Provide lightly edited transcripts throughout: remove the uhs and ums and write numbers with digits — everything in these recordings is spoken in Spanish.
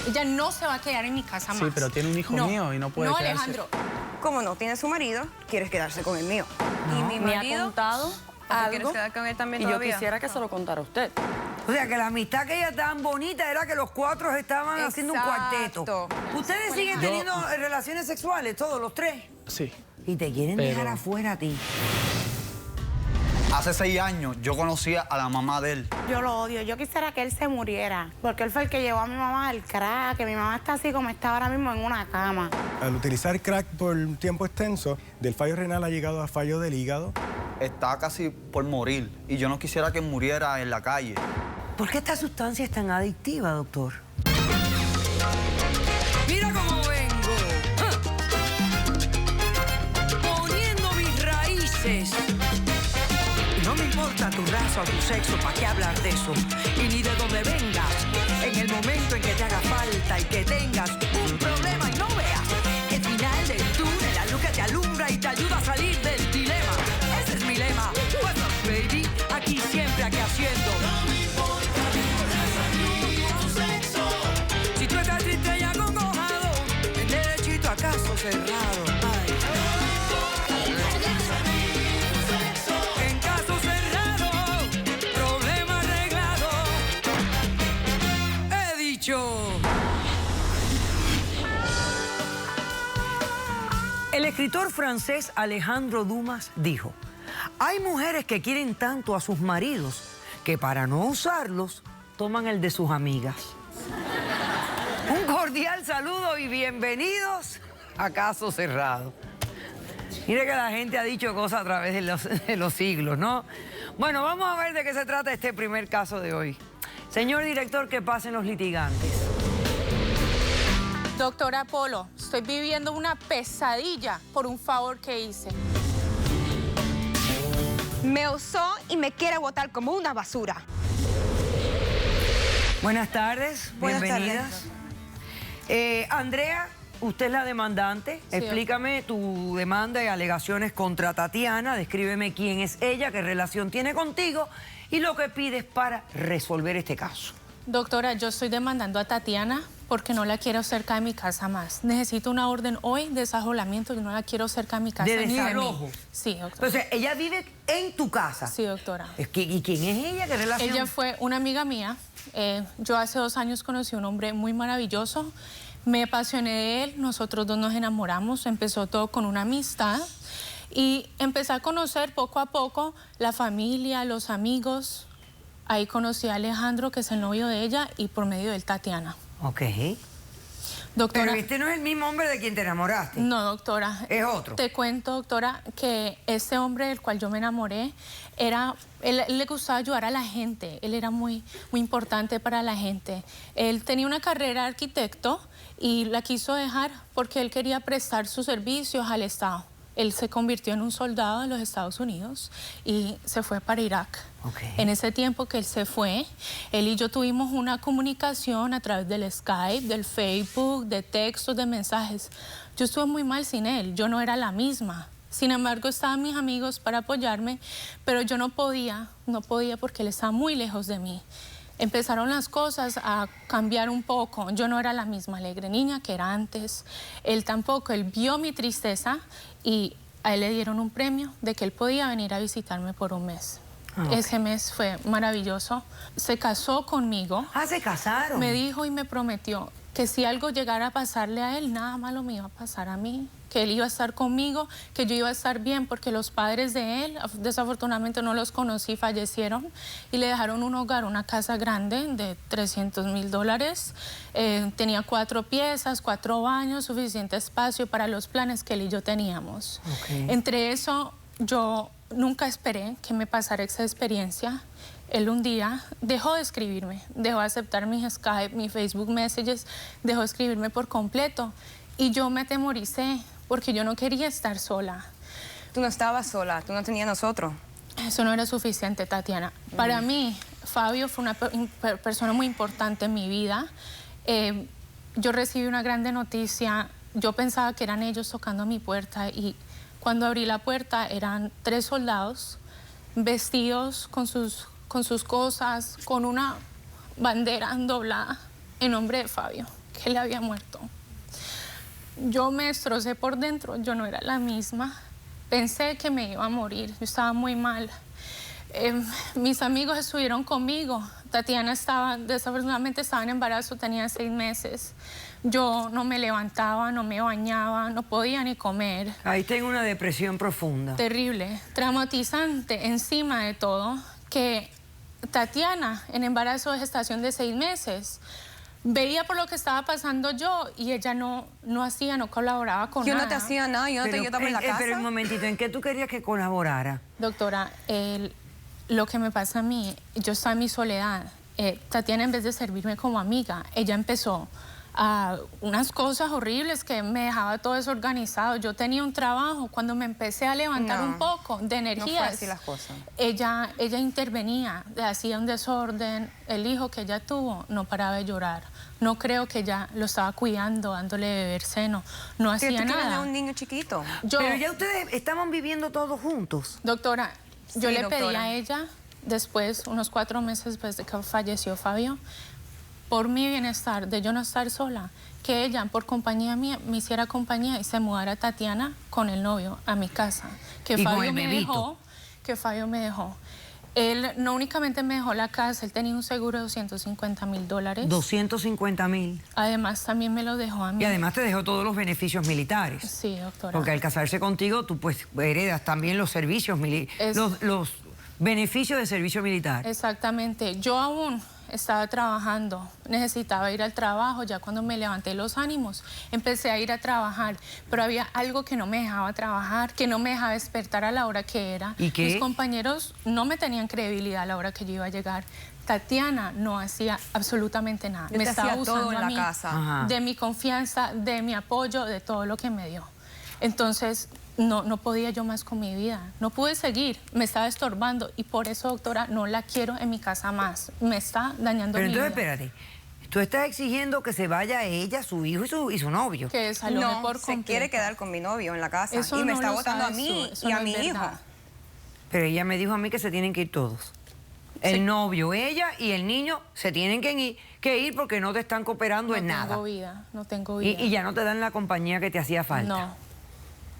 Ella no se va a quedar en mi casa más. Sí, pero tiene un hijo mío y no puede quedarse. No, Alejandro. Como no tiene su marido, quieres quedarse con el mío. No, Y mi me ha marido contado ¿Te quieres algo quedar con él también y yo todavía? quisiera que se lo contara a usted. O sea, que la amistad que ella tan bonita era que los cuatro estaban haciendo un Exacto. cuarteto. ¿Ustedes siguen teniendo relaciones sexuales, todos los tres? Sí. Y te quieren Pero- dejar afuera a ti. Hace 6 años yo conocía a la mamá de él. Yo lo odio. Yo quisiera que él se muriera, porque él fue el que llevó a mi mamá al crack, que mi mamá está así como está ahora mismo en una cama. Al utilizar crack por un tiempo extenso, del fallo renal ha llegado a fallo del hígado. Estaba casi por morir y yo no quisiera que muriera en la calle. ¿Por qué esta sustancia es tan adictiva, doctor? Mira cómo vengo. Poniendo mis raíces. No me importa tu raza o tu sexo, ¿para qué hablar de eso? Y ni de dónde vengas. En el momento en que te haga falta y que tengas un problema y no veas el final del túnel, la luz que te alumbra y te ayuda a salir del dilema. Ese es mi lema. What's up, baby? Aquí siempre, aquí haciendo. No me importa tu sexo. Si tú estás triste y acongojado, el derechito a caso cerrado. Ay. En caso cerrado, problema arreglado. He dicho. El escritor francés Alejandro Dumas dijo: hay mujeres que quieren tanto a sus maridos que para no usarlos toman el de sus amigas. Un cordial saludo y bienvenidos a Caso Cerrado. Mire que la gente ha dicho cosas a través de los siglos, ¿no? Bueno, vamos a ver de qué se trata este primer caso de hoy. Señor director, que pasen los litigantes. Doctora Polo, estoy viviendo una pesadilla por un favor que hice. me usó y me quiere botar como una basura. Buenas tardes, Buenas bienvenidas. Andrea, usted es la demandante. Sí. Explícame tu demanda y alegaciones contra Tatiana. Descríbeme quién es ella, qué relación tiene contigo y lo que pides para resolver este caso. Doctora, yo estoy demandando a Tatiana porque no la quiero cerca de mi casa más. Necesito una orden hoy de desarrolamiento. Yo no la quiero cerca de mi casa. ¿De ni desalojo? mí. Sí, doctora. Entonces, ella vive en tu casa. Sí, doctora. ¿Y quién es ella? ¿Qué relación? Ella fue una amiga mía. Yo hace 2 años conocí a un hombre muy maravilloso. Me apasioné de él. Nosotros dos nos enamoramos. Empezó todo con una amistad. Y empecé a conocer poco a poco la familia, los amigos. Ahí conocí a Alejandro, que es el novio de ella, y por medio de él, Tatiana. Ok. Doctora, Pero este no es el mismo hombre de quien te enamoraste. no, doctora. Es otro. Te cuento, doctora, que ese hombre del cual yo me enamoré, él le gustaba ayudar a la gente. Él era muy importante para la gente. Él tenía una carrera de arquitecto y la quiso dejar porque él quería prestar sus servicios al Estado. Él se convirtió en un soldado de los Estados Unidos y se fue para Irak. Okay. En ese tiempo que él se fue, él y yo tuvimos una comunicación a través del Skype, del Facebook, de textos, de mensajes. Yo estuve muy mal sin él, yo no era la misma. Sin embargo, estaban mis amigos para apoyarme, pero yo no podía porque él estaba muy lejos de mí. Empezaron las cosas a cambiar un poco. Yo no era la misma alegre niña que era antes. Él tampoco. Él vio mi tristeza y a él le dieron un premio de que él podía venir a visitarme por un mes. Okay. Ese mes fue maravilloso. Se casó conmigo. Ah, se casaron. Me dijo y me prometió que si algo llegara a pasarle a él, nada malo me iba a pasar a mí. Que él iba a estar conmigo, que yo iba a estar bien, porque los padres de él, desafortunadamente no los conocí, fallecieron y le dejaron un hogar, una casa grande de $300,000. Tenía 4 piezas, 4 baños, suficiente espacio para los planes que él y yo teníamos. Okay. Entre eso, yo nunca esperé que me pasara esa experiencia. Él un día dejó de escribirme, dejó de aceptar mis Skype, mis Facebook Messages, dejó de escribirme por completo. Y yo me atemoricé porque yo no quería estar sola. Tú no estabas sola, tú no tenías nosotros. Eso no era suficiente, Tatiana. Para mí, Fabio fue una persona muy importante en mi vida. Yo recibí una grande noticia. Yo pensaba que eran ellos tocando a mi puerta y cuando abrí la puerta eran 3 soldados vestidos con sus cosas, con una bandera doblada en nombre de Fabio. que él había muerto. Yo me destrocé por dentro, yo no era la misma. Pensé que me iba a morir, yo estaba muy mal. Mis amigos estuvieron conmigo. Tatiana desafortunadamente estaba en embarazo, tenía 6 meses. Yo no me levantaba, no me bañaba, no podía ni comer. Ahí tengo una depresión profunda. Terrible, traumatizante, encima de todo, que Tatiana, en embarazo de gestación de 6 meses, veía por lo que estaba pasando yo y ella no colaboraba con nada. Yo no te hacía nada, yo no te ayudaba en la casa. Pero un momentito, ¿en qué tú querías que colaborara? Doctora, lo que me pasa a mí, yo estaba en mi soledad. Tatiana, en vez de servirme como amiga, ella empezó a unas cosas horribles que me dejaba todo desorganizado. Yo tenía un trabajo, cuando me empecé a levantar un poco de energías, no fue así las cosas. Ella intervenía, hacía un desorden. El hijo que ella tuvo no paraba de llorar. No creo que ella lo estaba cuidando, dándole de beber seno. No hacía nada. Un niño chiquito. Pero ya ustedes estaban viviendo todos juntos. Doctora, yo Sí, le doctora. pedí a ella, después, unos 4 meses después de que falleció Fabio, por mi bienestar, de yo no estar sola, que ella, por compañía mía, me hiciera compañía y se mudara Tatiana con el novio a mi casa. Que Y con Fabio el me bebito. dejó, que Fabio me dejó. Él no únicamente me dejó la casa, él tenía un seguro de $250,000. 250,000. Además, también me lo dejó a mí. Y además te dejó todos los beneficios militares. Sí, doctora. Porque al casarse contigo, tú pues heredas también los servicios militares, los beneficios de servicio militar. Exactamente. Yo aún estaba trabajando, necesitaba ir al trabajo. Ya cuando me levanté los ánimos, empecé a ir a trabajar, pero había algo que no me dejaba trabajar, que no me dejaba despertar a la hora que era. ¿Y qué? Mis compañeros no me tenían credibilidad a la hora que yo iba a llegar. Tatiana no hacía absolutamente nada. Yo Me te estaba hacía todo usando en a la mí, casa. Ajá. de mi confianza, de mi apoyo, de todo lo que me dio. Entonces, no podía yo más con mi vida. No pude seguir, me estaba estorbando y por eso, doctora, no la quiero en mi casa más. Me está dañando Pero mi entonces, vida. espérate, tú estás exigiendo que se vaya ella, su hijo y su novio. Que desaloje No, por se completo. quiere quedar con mi novio en la casa. Eso y me no está lo votando a sabes mí tú, eso y a no mi es hijo. verdad. Pero ella me dijo a mí que se tienen que ir todos. El novio, ella y el niño se tienen que ir porque no te están cooperando en nada. No tengo vida. Y ya no te dan la compañía que te hacía falta. No,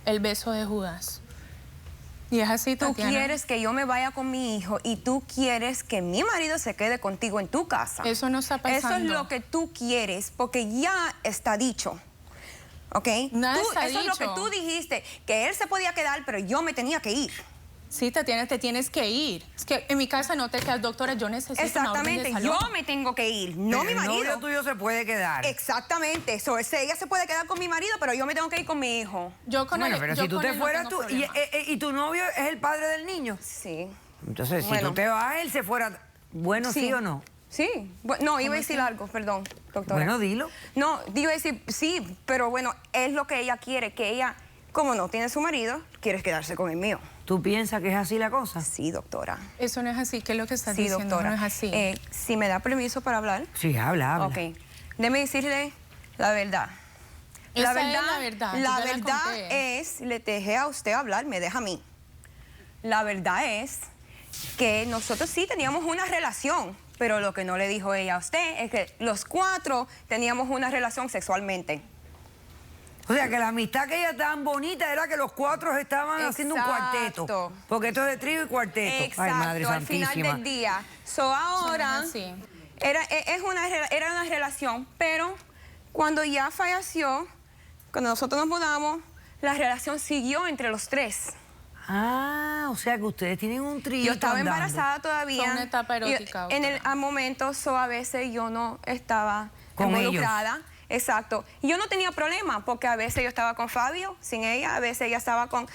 el beso de Judas. Y es así, Tú Tatiana. quieres que yo me vaya con mi hijo y tú quieres que mi marido se quede contigo en tu casa. Eso no está pasando. Eso es lo que tú quieres, porque ya está dicho. ¿Ok? Nada está eso es lo que dicho. tú dijiste, que él se podía quedar, pero yo me tenía que ir. Sí, Tatiana, te tienes que ir. Es que en mi casa no te quedas, doctora, yo necesito una orden de Exactamente, salud. yo me tengo que ir, no mi El marido. novio tuyo se puede quedar. Exactamente, ella se puede quedar con mi marido, pero yo me tengo que ir con mi hijo. Yo con Bueno, él, pero yo si tú con te él no fueras tengo tú problema. y tu novio es el padre del niño. Sí. Entonces, si Bueno. tú te vas, él se fuera. Bueno, sí o no. Sí. No, iba a decir algo, perdón, doctora. Bueno, dilo. No, iba a decir sí, pero bueno, es lo que ella quiere, que ella, como no tiene su marido, quiere quedarse con el mío. ¿Tú piensas que es así la cosa? Sí, doctora. Eso no es así, ¿qué es lo que estás Sí, diciendo? doctora. No es así. Si me da permiso para hablar. Sí, habla. Ok. Déjeme decirle la verdad. Esa es la verdad, yo La ya la verdad conté. es, le dejé a usted hablar, me deja a mí. La verdad es que nosotros sí teníamos una relación, pero lo que no le dijo ella a usted es que los 4 teníamos una relación sexualmente. O sea, que la amistad que ella tan bonita era que los 4 estaban haciendo un cuarteto. Exacto. Porque esto es de trío y cuarteto. Exacto, Ay, Madre al Santísima. final del día. Ahora, Eso no es así. era una relación, pero cuando ya falleció, cuando nosotros nos mudamos, la relación siguió entre los 3. Ah, o sea que ustedes tienen un trío. Yo estaba embarazada todavía. Fue una etapa Y erótica, en el doctora. momento, a veces yo no estaba Con involucrada. Exacto. Y yo no tenía problema, porque a veces yo estaba con Fabio, sin ella, a veces ella estaba con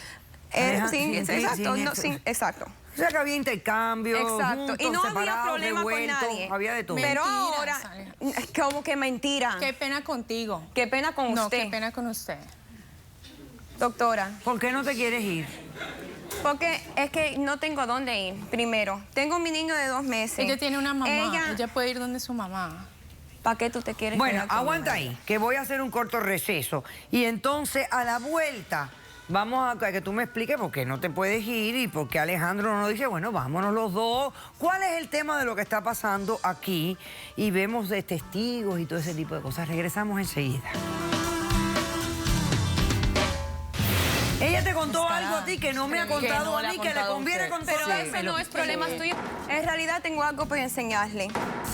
él, Ajá, sin, sin ti, exacto, sin no, esto. exacto. O sea que había intercambio. Exacto. Juntos, Y no había separados, problema con revueltos, nadie. Había de todo. Pero Mentiras, ahora, Ale. como que mentira. Qué pena contigo. Qué pena con No, usted, qué pena con usted. doctora. ¿Por qué no te quieres ir? Porque es que no tengo dónde ir, primero. Tengo mi niño de 2 meses. Ella tiene una mamá, Ella, ella puede ir donde su mamá. ¿para qué tú te quieres Bueno, quedar con mi aguanta marido? ahí, que voy a hacer un corto receso. Y entonces, a la vuelta, vamos a que tú me expliques por qué no te puedes ir y por qué Alejandro no nos dice, bueno, vámonos los dos. ¿Cuál es el tema de lo que está pasando aquí? Y vemos de testigos y todo ese tipo de cosas. Regresamos enseguida. Ella te contó algo a ti que no me ha contado a mí, que le conviene contar. Pero eso no es problema tuyo. En realidad tengo algo para enseñarle.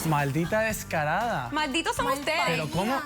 Maldita descarada. Malditos son ustedes. Pero ¿cómo?